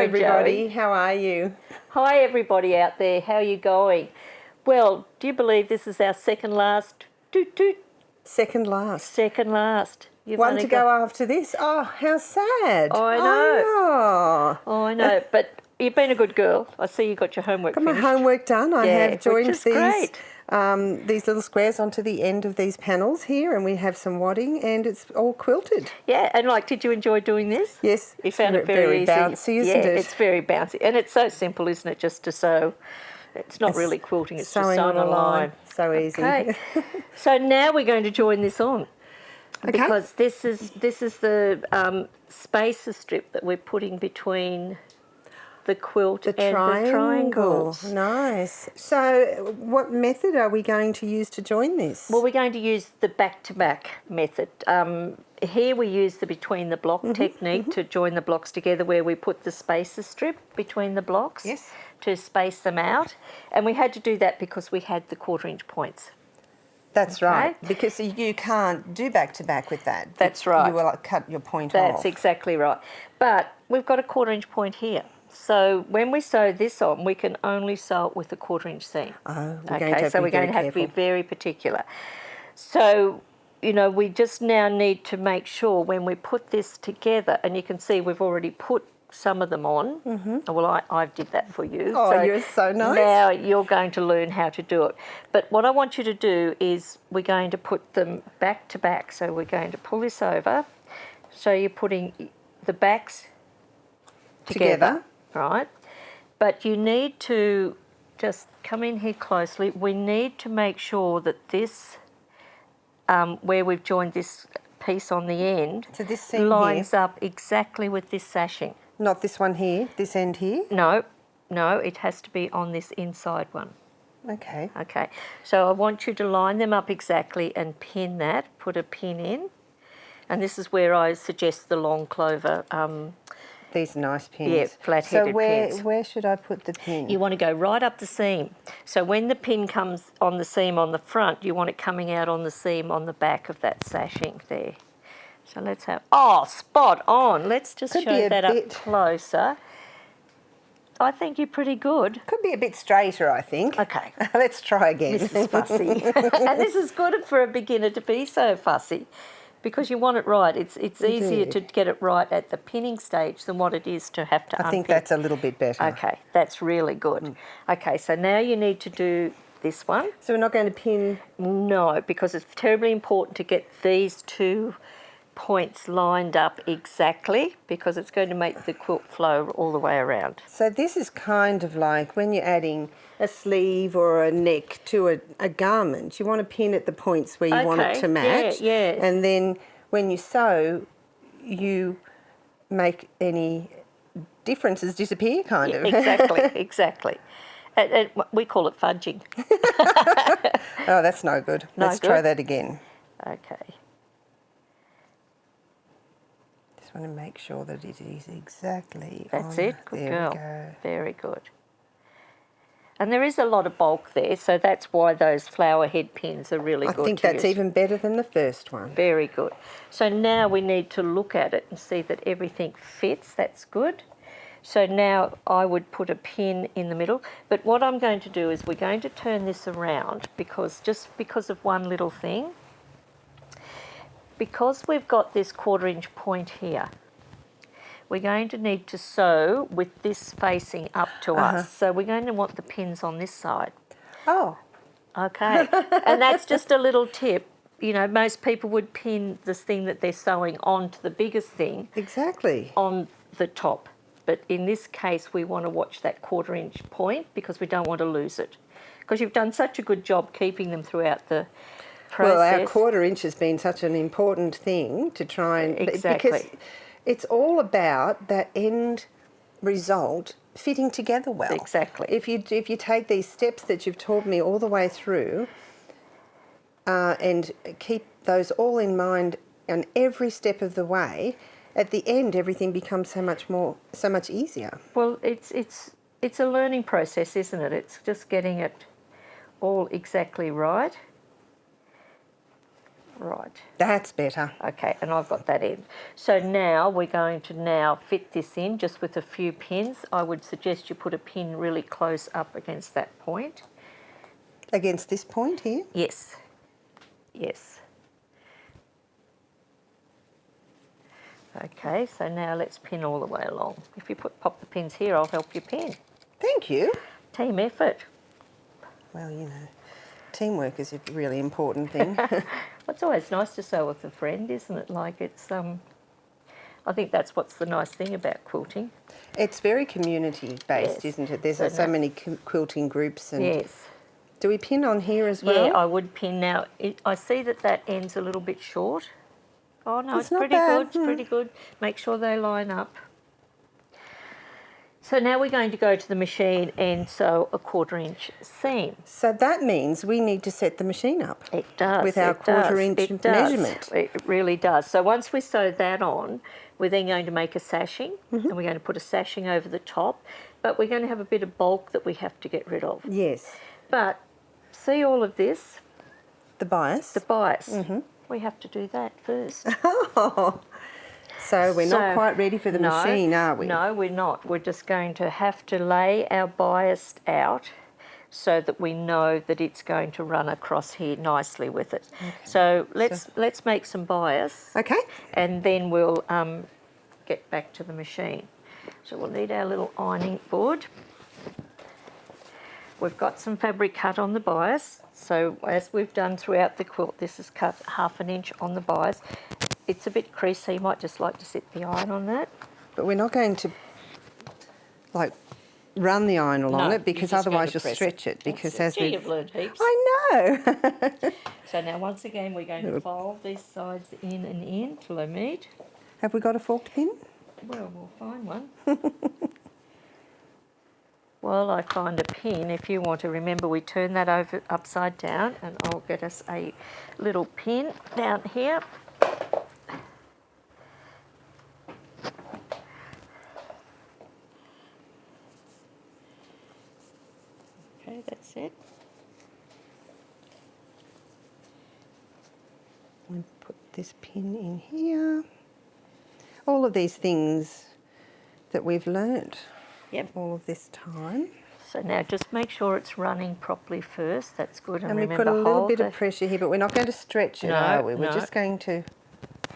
everybody. Joey. How are you? Hi, everybody out there. How are you going? Well, do you believe this is our second last? Second last. Second last. You've One only to go after this. Oh, how sad. I know. Oh. I know, but you've been a good girl. I see you got your homework Got my finished. homework done. I Yeah, have joined which is great. these little squares onto the end of these panels here, and we have some wadding, and it's all quilted. Yeah, and did you enjoy doing this? Yes. You found it very easy. Bouncy, isn't it? It's very bouncy, and it's so simple, isn't it? Just to sew. It's not really quilting. It's just sewing sewing on a line. So easy. Okay. So now we're going to join this on. Okay. Because this is the spacer strip that we're putting between the quilt and the triangles. Nice. So what method are we going to use to join this? Well, we're going to use the back-to-back method. Here we use the between the block technique to join the blocks together, where we put the spacer strip between the blocks to space them out. And we had to do that because we had the 1/4 inch points. That's right, because you can't do back-to-back with that. That's right. You will cut your point off. That's exactly right. But we've got a 1/4 inch point here. So when we sew this on, we can only sew it with a 1/4 inch seam. Oh, we're going to have to be very particular. So, we just now need to make sure when we put this together, and you can see we've already put some of them on. Well, I did that for you. Oh, you're so nice. Now you're going to learn how to do it. But what I want you to do is we're going to put them back to back. So we're going to pull this over. So you're putting the backs together. Right? But you need to just come in here closely. We need to make sure that this, where we've joined this piece on the end, so this seam lines up exactly with this sashing. Not this one here, this end here? No, it has to be on this inside one. Okay. Okay, so I want you to line them up exactly and pin that, put a pin in. And this is where I suggest the long clover. These are nice pins. Yeah, flat-headed pins. So where should I put the pin? You want to go right up the seam. So when the pin comes on the seam on the front, you want it coming out on the seam on the back of that sashing there. So let's have, spot on. Let's just show that up closer. I think you're pretty good. Could be a bit straighter, I think. Okay. Let's try again. Mrs. Fussy. And this is good for a beginner to be so fussy, because you want it right. It's easier to get it right at the pinning stage than what it is to have to unpin. I think that's a little bit better. Okay, that's really good. Okay, so now you need to do this one. So we're not going to pin? No, because it's terribly important to get these two points lined up exactly, because it's going to make the quilt flow all the way around. So this is kind of like when you're adding a sleeve or a neck to a garment, you want to pin at the points where you want it to match. Yeah. And then when you sew, you make any differences disappear, kind of. Exactly. And we call it fudging. Oh, that's no good. Let's try that again. Okay. Just want to make sure that it is exactly That's on. it. Good there girl. We go. Very good. And there is a lot of bulk there, so that's why those flower head pins are really good. I think that's even better than the first one. Very good. So now we need to look at it and see that everything fits. That's good. So now I would put a pin in the middle. But what I'm going to do is we're going to turn this around, because of one little thing. Because we've got this 1/4 inch point here, we're going to need to sew with this facing up to us. So we're going to want the pins on this side. Oh. Okay. And that's just a little tip. Most people would pin this thing that they're sewing onto the biggest thing. Exactly. On the top. But in this case, we want to watch that 1/4 inch point, because we don't want to lose it. Because you've done such a good job keeping them throughout the process. Well, our 1/4 inch has been such an important thing to try and... Exactly. Because it's all about that end result fitting together well. Exactly. If you take these steps that you've taught me all the way through and keep those all in mind on every step of the way, at the end everything becomes so much easier. Well, it's a learning process, isn't it? It's just getting it all exactly right. Right. That's better. Okay, and I've got that in. So now we're going to now fit this in just with a few pins. I would suggest you put a pin really close up against that point. Against this point here? Yes. Yes. Okay, so now let's pin all the way along. If you pop the pins here, I'll help you pin. Thank you. Team effort. Well, you know, teamwork is a really important thing. It's always nice to sew with a friend, isn't it? Like it's, I think that's what's the nice thing about quilting. It's very community-based, Yes. isn't it? There's So so no- many quilting groups. And Yes. do we pin on here as well? Yeah, I would pin now. I see that ends a little bit short. Oh no, It's it's not pretty bad. good. It's pretty good. Make sure they line up. So now we're going to go to the machine and sew a 1/4 inch seam. So that means we need to set the machine up. It does. With our it does, 1/4 inch it does. measurement. It really does. So once we sew that on, we're then going to make a sashing, Mm-hmm. and we're going to put a sashing over the top, but we're going to have a bit of bulk that we have to get rid of. Yes. But see all of this, The bias. the bias. Mm-hmm. We have to do that first. Oh. So we're not quite ready for the machine, are we? No, we're not. We're just going to have to lay our bias out so that we know that it's going to run across here nicely with it. Okay. So let's make some bias. Okay. And then we'll get back to the machine. So we'll need our little ironing board. We've got some fabric cut on the bias. So as we've done throughout the quilt, this is cut 1/2 inch on the bias. It's a bit creased, so you might just like to set the iron on that. But we're not going to, like, run the iron along it, because otherwise you'll stretch it. Because as Gee, you've learned heaps. I know. So now once again we're going to fold these sides in and in till they meet. Have we got a forked pin? Well, we'll find one. While I find a pin, if you want to remember, we turn that over upside down, and I'll get us a little pin down here. Okay, that's it. And put this pin in here. All of these things that we've learnt. Yep. All of this time. So now just make sure it's running properly first. That's good. And we remember, put a little hold bit the- of pressure here, but we're not going to stretch it, No, are we? We're no. just going to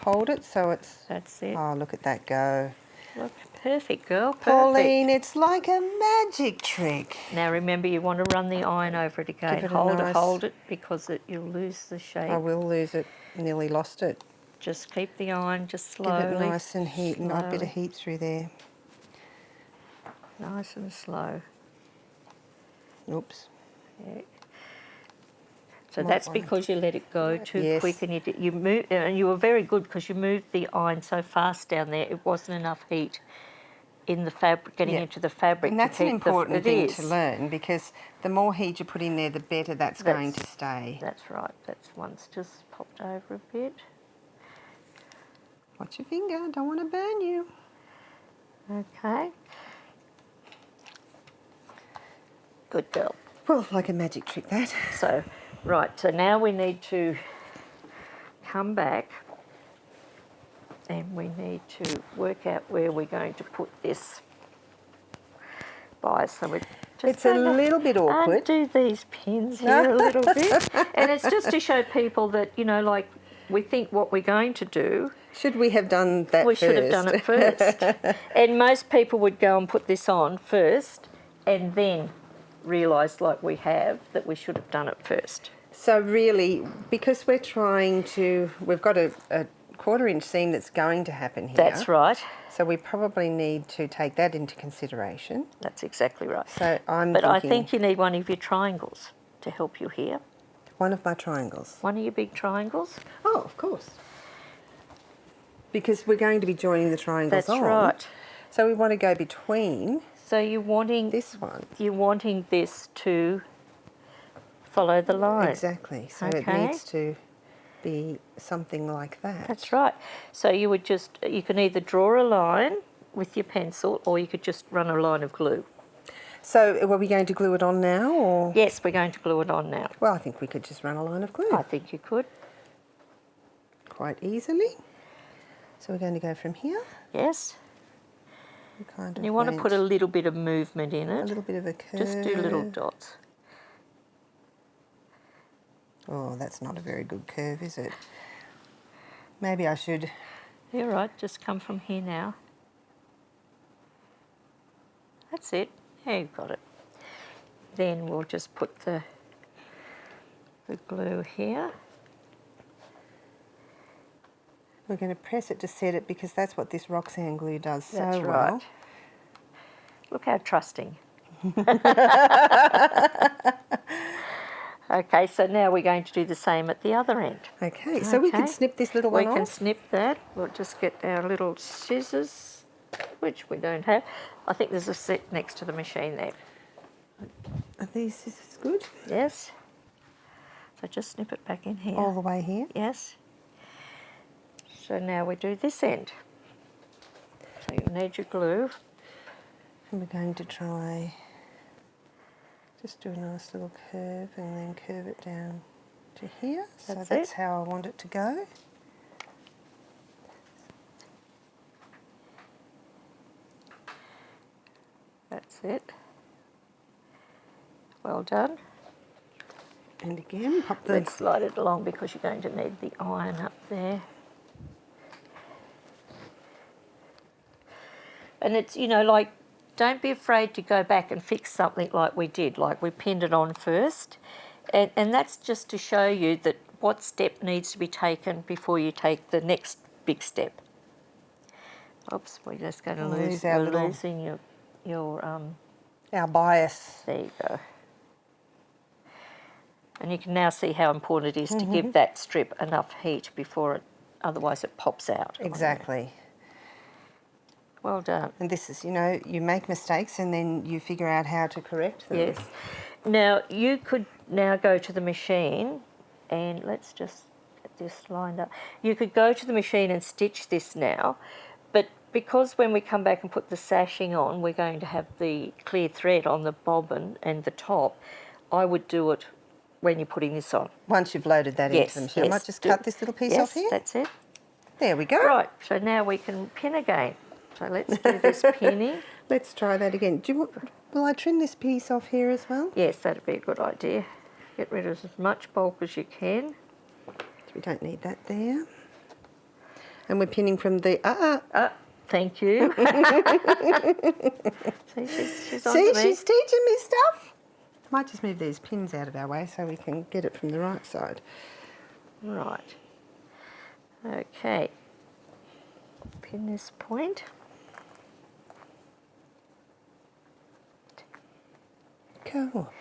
hold it so it's... That's it. Oh, look at that go. Look, perfect, girl. Perfect. Pauline, it's like a magic trick. Now remember, you want to run the iron over it again. Give it a Hold nice- it, hold it, because you'll lose the shape. I will lose it. Nearly lost it. Just keep the iron just slowly. Give it nice and heat, and a bit slowly. of heat through there. Nice and slow. Oops. Yeah. So Might that's want because you let it go too Yes. quick, and you move, and you were very good because you moved the iron so fast down there. It wasn't enough heat in the fabric, getting Yeah. into the fabric. And to that's an keep important it thing is. to learn, because the more heat you put in there, the better that's going to stay. That's right. That's once just popped over a bit. Watch your finger, don't want to burn you. Okay. Good girl. Well, like a magic trick, that. So, right, so now we need to come back and we need to work out where we're going to put this bias. So we just It's a little bit awkward. undo these pins here a little bit. And it's just to show people that, you know, like we think what we're going to do, Should we have done that we first? should have done it first. And most people would go and put this on first and then realise, like we have, that we should have done it first. So really, because we've got a 1/4 inch seam that's going to happen here. That's right. So we probably need to take that into consideration. That's exactly right. So I'm But I thinking think you need one of your triangles to help you here. one of my triangles. One of your big triangles. Oh, of course. Because we're going to be joining the triangles That's on. right. So we want to go between So you're wanting this one. this to follow the line. Exactly. So it Okay. needs to be something like that. That's right. So you can either draw a line with your pencil, or you could just run a line of glue. So were we going to glue it on now, or? Yes, we're going to glue it on now. Well, I think we could just run a line of glue. I think you could. quite easily. So we're going to go from here. Yes. Kind of And you want to put a little bit of movement in it. a little bit of a curve. Just do little dots. Oh, that's not a very good curve, is it? Maybe I should... You're right, just come from here now. That's it. Yeah, you've got it. Then we'll just put the glue here. We're going to press it to set it because that's what this Roxanne glue does so That's well. right. Look how trusting. Okay, so now we're going to do the same at the other end. Okay, so we can snip this little one off. We can snip that. We'll just get our little scissors, which we don't have. I think there's a set next to the machine there. Are these scissors good? Yes. So just snip it back in here. All the way here? Yes. So now we do this end. So you need your glue. And we're going to try... just do a nice little curve and then curve it down to here. So that's how I want it to go. That's it. Well done. And again, pop the... Let's slide it along because you're going to need the iron up there. And it's, you know, like, don't be afraid to go back and fix something like we did, like we pinned it on first. And that's just to show you that what step needs to be taken before you take the next big step. Oops, we're just going to lose our losing our bias. There you go. And you can now see how important it is to give that strip enough heat before it, otherwise it pops out. Exactly. Well done. And this is, you know, you make mistakes and then you figure out how to correct them. Yes. Now, you could now go to the machine and let's just get this lined up. You could go to the machine and stitch this now, but because when we come back and put the sashing on, we're going to have the clear thread on the bobbin and the top, I would do it when you're putting this on. Once you've loaded that into the machine. I might just cut this little piece off here. That's it. There we go. Right, so now we can pin again. So let's do this pinning. Let's try that again. Will I trim this piece off here as well? Yes, that'd be a good idea. Get rid of as much bulk as you can. So we don't need that there. And we're pinning from the... Thank you. See, she's on See, to me. she's teaching me stuff. Might just move these pins out of our way so we can get it from the right side. Right. Okay. Pin this point.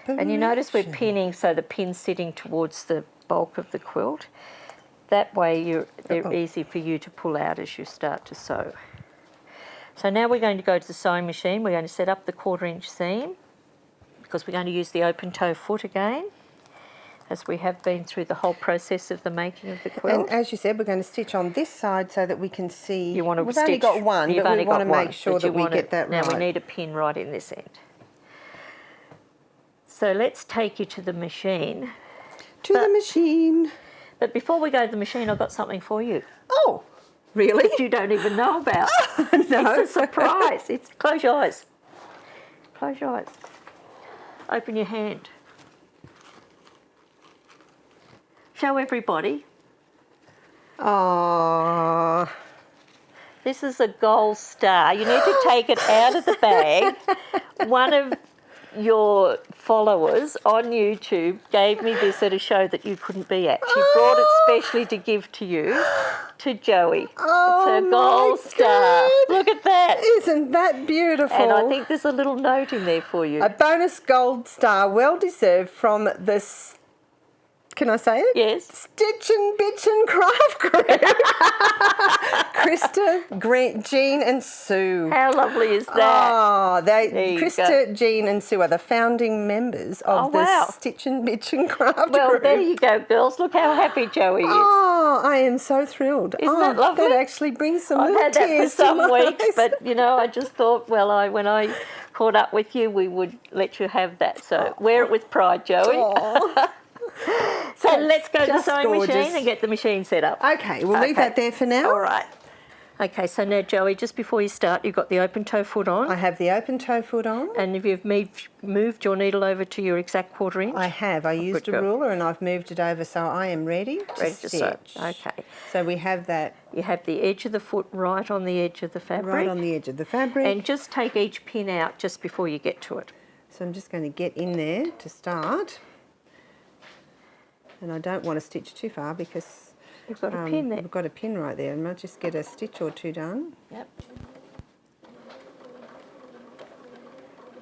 And you notice we're pinning so the pin's sitting towards the bulk of the quilt. That way they're easy for you to pull out as you start to sew. So now we're going to go to the sewing machine. We're going to set up the 1/4 inch seam because we're going to use the open toe foot again, as we have been through the whole process of the making of the quilt. And as you said, we're going to stitch on this side so that we can see... You want to We've only got one, but we want to make sure that we get that right. Now we need a pin right in this end. So let's take you to the machine. The machine. But before we go to the machine, I've got something for you. Oh, really? That you don't even know about. No. It's a surprise. Close your eyes. Close your eyes. Open your hand. Show everybody. Oh. This is a gold star. You need to take it out of the bag. One of your followers on YouTube gave me this at a show that you couldn't be at. She brought it specially to give to you, to Joey. Oh, it's her gold star. Look at that. Isn't that beautiful? And I think there's a little note in there for you. A bonus gold star, well deserved, from the... Can I say it? Yes. Stitch and Bitch and Craft Group. Krista, Jean and Sue. How lovely is that? Oh, Krista, Jean and Sue are the founding members of the Stitch and Bitch and Craft Group. Well, there you go, girls. Look how happy Joey is. Oh, I am so thrilled. Isn't that lovely? That actually brings some I've little had that for tears some to my weeks, eyes. but, you know, I just thought, well, when I caught up with you, we would let you have that. So wear it with pride, Joey. Oh. So And let's go to the just sewing gorgeous. machine and get the machine set up. Okay, we'll leave that there for now. All right. Okay, so now, Joey, just before you start, you've got the open toe foot on. I have the open toe foot on. And if you've moved your needle over to your exact 1/4 inch? I have. I used a ruler and I've moved it over, so I am ready to stitch. Okay. So we have that. You have the edge of the foot right on the edge of the fabric. Right on the edge of the fabric. And just take each pin out just before you get to it. So I'm just going to get in there to start. And I don't want to stitch too far because you've got a pin there. We've got a pin right there. I might just get a stitch or two done. Yep.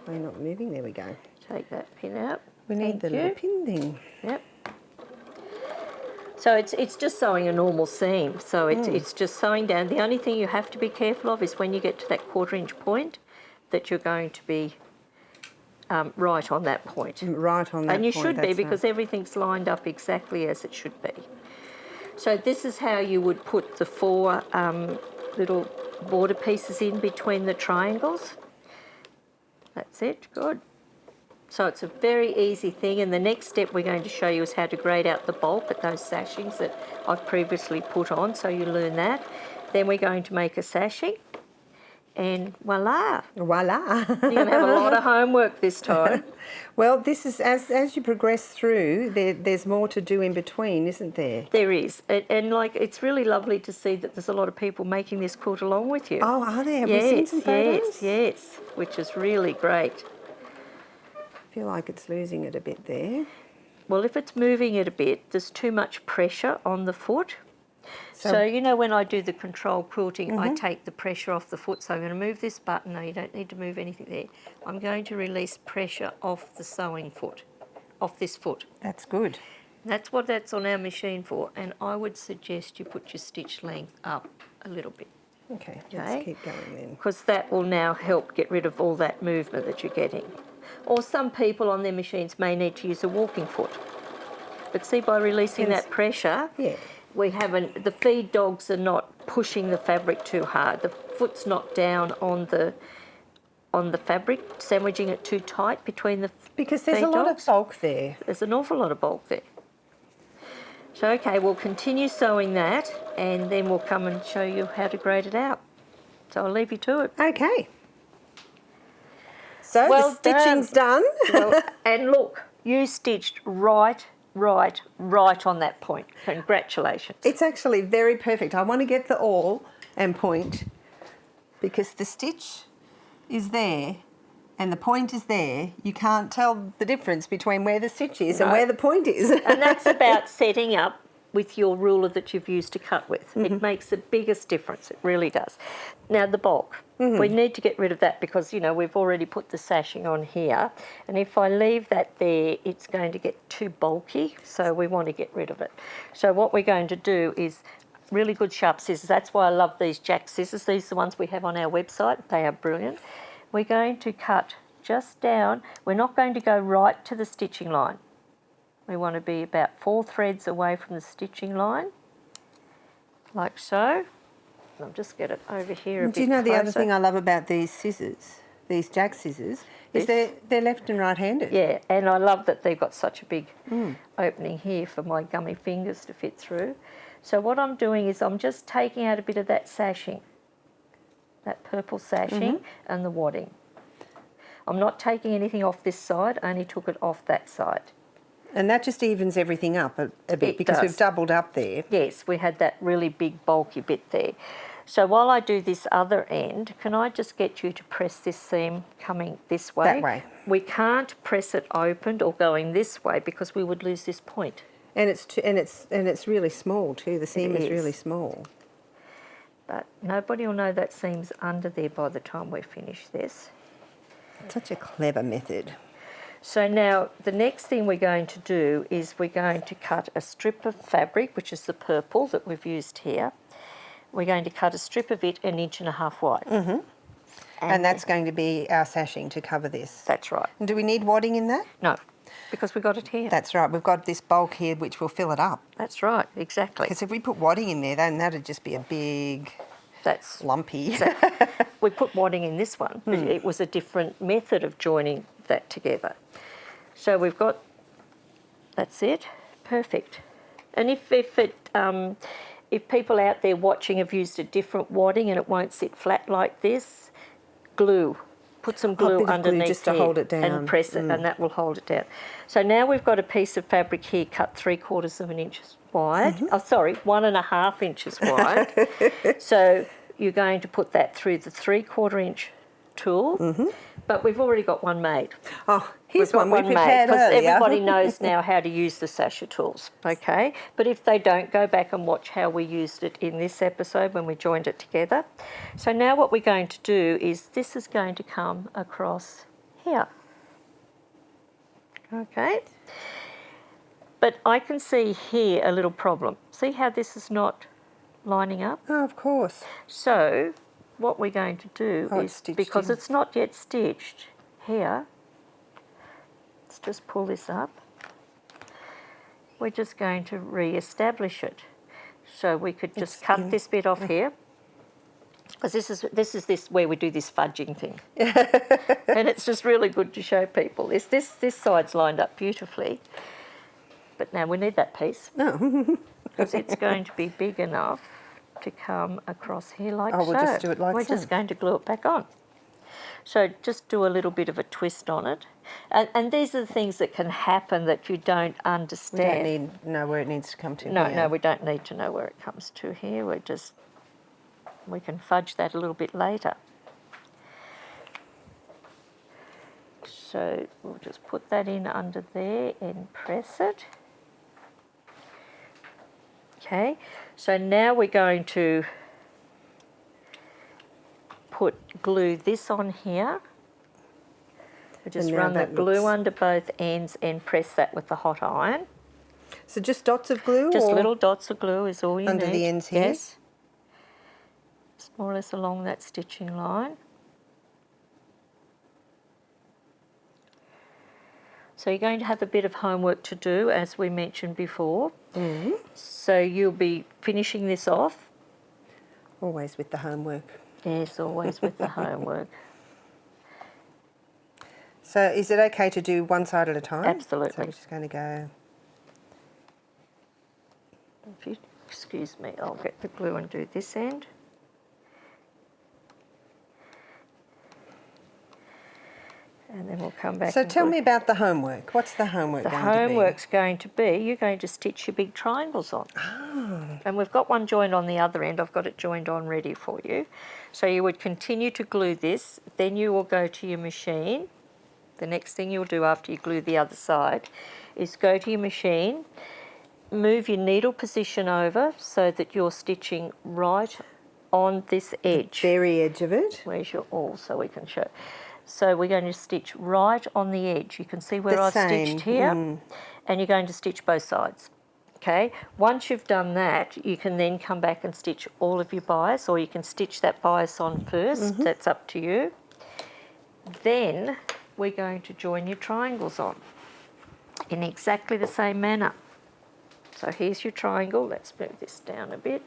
Oh, you're not moving. There we go. Take that pin out. We need the little pin thing. Yep. So it's just sewing a normal seam. So it's just sewing down. The only thing you have to be careful of is when you get to that 1/4 inch point, that you're going to be right on that point. Right on that point. And you should be, because everything's lined up exactly as it should be. So this is how you would put the 4 little border pieces in between the triangles. That's it, good. So it's a very easy thing, and the next step we're going to show you is how to grade out the bulk at those sashings that I've previously put on, so you learn that. Then we're going to make a sashing, and voila. Voila. You're going to have a lot of homework this time. Well, this is, as you progress through, there's more to do in between, isn't there? There is, and like, it's really lovely to see that there's a lot of people making this quilt along with you. Oh, are there? Have we seen some photos? Yes, which is really great. I feel like it's losing it a bit there. Well, if it's moving it a bit, there's too much pressure on the foot. So you know, when I do the control quilting, I take the pressure off the foot. So I'm going to move this button. No, you don't need to move anything there. I'm going to release pressure off the sewing foot, off this foot. That's good. That's what that's on our machine for. And I would suggest you put your stitch length up a little bit. Okay, let's keep going then. Because that will now help get rid of all that movement that you're getting. Or some people on their machines may need to use a walking foot. But see, by releasing that pressure, we haven't, the feed dogs are not pushing the fabric too hard. The foot's not down on the fabric, sandwiching it too tight between the because there's a lot of bulk there. There's an awful lot of bulk there. So okay, we'll continue sewing that, and then we'll come and show you how to grade it out. So I'll leave you to it. Okay. So the stitching's done. Well, and look, you stitched right on that point. Congratulations. It's actually very perfect. I want to get the awl and point because the stitch is there and the point is there. You can't tell the difference between where the stitch is and where the point is. And that's about setting up with your ruler that you've used to cut with. It makes the biggest difference, it really does. Now the bulk, we need to get rid of that because, you know, we've already put the sashing on here, and if I leave that there, it's going to get too bulky, so we want to get rid of it. So what we're going to do is really good sharp scissors. That's why I love these jack scissors. These are the ones we have on our website. They are brilliant. We're going to cut just down. We're not going to go right to the stitching line. We want to be about 4 threads away from the stitching line, like so. I'll just get it over here a bit Do you know closer. the other thing I love about these scissors, these jack scissors, is they're left and right-handed. Yeah, and I love that they've got such a big opening here for my gummy fingers to fit through. So what I'm doing is I'm just taking out a bit of that sashing, that purple sashing and the wadding. I'm not taking anything off this side, I only took it off that side. And that just evens everything up a bit because we've doubled up there. Yes, we had that really big bulky bit there. So while I do this other end, can I just get you to press this seam coming this way? That way. We can't press it opened or going this way because we would lose this point. And it's really small too. The seam is really small. But nobody will know that seam's under there by the time we finish this. It's such a clever method. So now the next thing we're going to do is we're going to cut a strip of fabric, which is the purple that we've used here. We're going to cut a strip of it 1.5 inches wide. And that's going to be our sashing to cover this. That's right. And do we need wadding in that? No, because we got it here. That's right. We've got this bulk here which will fill it up. That's right, exactly. Because if we put wadding in there, then that'd just be a big... That's lumpy. So we put wadding in this one. It was a different method of joining that together. So we've got, that's it. perfect. And if people out there watching have used a different wadding and it won't sit flat like this, glue. Put some glue bit of glue underneath just to here hold it down. and press it, and that will hold it down. So now we've got a piece of fabric here cut 3/4 of an inch wide. Oh, sorry, 1.5 inches wide. So you're going to put that through the 3/4 inch tool, but we've already got one made. Oh, here's We've got one we prepared because earlier. everybody knows now how to use the sasha tools, okay? But if they don't, go back and watch how we used it in this episode when we joined it together. So now what we're going to do is this is going to come across here, okay? But I can see here a little problem. See how this is not lining up? Oh, of course. So what we're going to do It's is, stitched because in. it's not yet stitched, here, let's just pull this up. We're just going to re-establish it. So we could just cut this bit off here, because this is where we do this fudging thing. And it's just really good to show people. This side's lined up beautifully, but now we need that piece. No. Because it's going to be big enough to come across here like so. Oh, we'll just do it like We're so. just going to glue it back on. So just do a little bit of a twist on it. And these are the things that can happen that you don't We understand. don't need to know where it needs to come to. No, here. no, we don't need to know where it comes to here. We can fudge that a little bit later. So we'll just put that in under there and press it. Okay, so now we're going to glue this on here. We just now run the that glue looks- under both ends and press that with the hot iron. So just dots of glue? Just or little dots of glue is all you need. under the ends here? Yes. Just more or less along that stitching line. So you're going to have a bit of homework to do, as we mentioned before. So you'll be finishing this off. Always with the homework. Yes, always with the homework. So is it okay to do one side at a time? Absolutely. So I'm just going to go... If you excuse me, I'll get the glue and do this end. And then we'll come back. So and tell glue. me about the homework. What's the homework The going to be? homework's going to be, you're going to stitch your big triangles on. And we've got one joined on the other end. I've got it joined on ready for you. So you would continue to glue this. Then you will go to your machine. The next thing you'll do after you glue the other side is go to your machine, move your needle position over so that you're stitching right on this edge. Very edge of it. Where's your awl so we can show? So we're going to stitch right on the edge. You can see where The I've same, stitched here, and you're going to stitch both sides. Okay, once you've done that, you can then come back and stitch all of your bias, or you can stitch that bias on first, that's up to you. Then we're going to join your triangles on in exactly the same manner. So here's your triangle. Let's move this down a bit.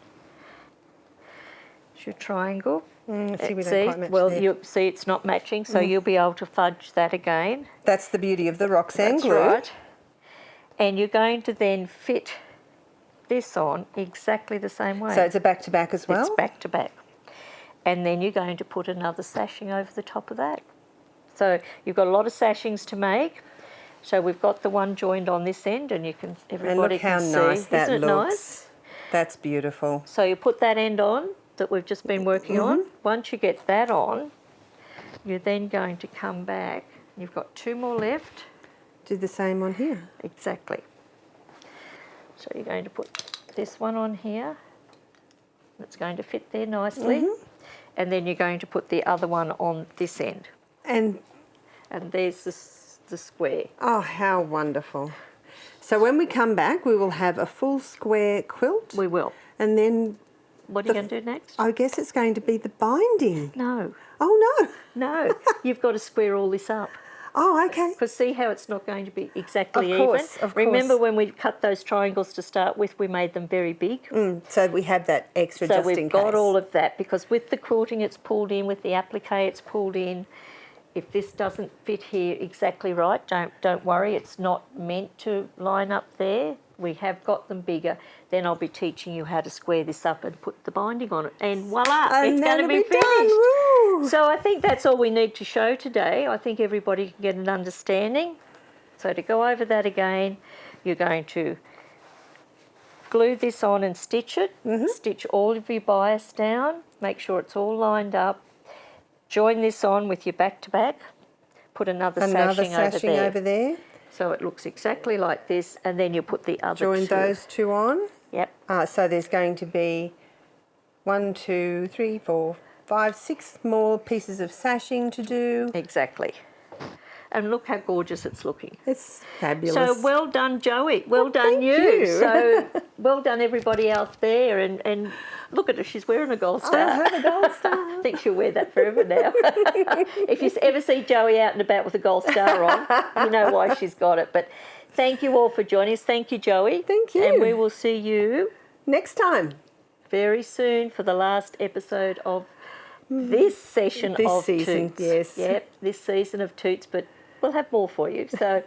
It's your triangle. See, we don't quite match well, there. you see it's not matching, so you'll be able to fudge that again. That's the beauty of the Roxanne That's glue. right. And you're going to then fit this on exactly the same way. So it's a back-to-back as well? It's back to back. And then you're going to put another sashing over the top of that. So you've got a lot of sashings to make. So we've got the one joined on this end, and you can everybody And look how can nice see. that Isn't it looks. nice? That's beautiful. So you put that end on that we've just been working on. Once you get that on, you're then going to come back. You've got two more left. Do the same on here. Exactly. So you're going to put this one on here. That's going to fit there nicely. And then you're going to put the other one on this end. And there's the square. oh, how wonderful. So when we come back, we will have a full square quilt. We will. And then What are you going to do next? I guess it's going to be the binding. No. Oh, no. No. You've got to square all this up. Oh, okay. Because see how it's not going to be exactly Of course, even? of Remember course. when we cut those triangles to start with, we made them very big? So we have that extra So just in we've case. got all of that, because with the quilting it's pulled in, with the applique it's pulled in. If this doesn't fit here exactly right, don't worry. It's not meant to line up there. We have got them bigger. Then I'll be teaching you how to square this up and put the binding on it. And voila, And it's going to that'll be finished. done. Woo! So I think that's all we need to show today. I think everybody can get an understanding. So to go over that again, you're going to glue this on and stitch it. Stitch all of your bias down. Make sure it's all lined up. Join this on with your back-to-back. Put another sashing over there. So it looks exactly like this, and then you put the other Join those two on. Yep. So there's going to be 1, 2, 3, 4, 5, 6 more pieces of sashing to do. Exactly. And look how gorgeous it's looking. It's fabulous. So well done, Joey. Well done, thank you. So well done, everybody out there. And look at her, she's wearing a gold star. I have a gold star. I think she'll wear that forever now. If you ever see Joey out and about with a gold star on, you know why she's got it. But thank you all for joining us. Thank you, Joey. Thank you. And we will see you next time. Very soon for the last episode of this session of season, Toots. yes. Yep, this season of Toots, but we'll have more for you. So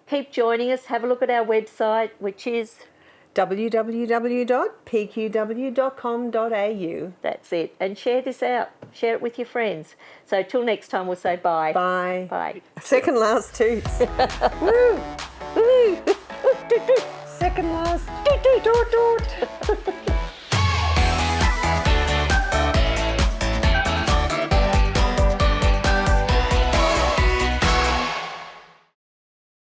keep joining us. Have a look at our website, which is www.pqw.com.au. That's it. And share this out. Share it with your friends. So till next time, we'll say bye. Bye. Bye. Second last Toots. Woo! Woo! Second last. Toot, toot, toot, toot.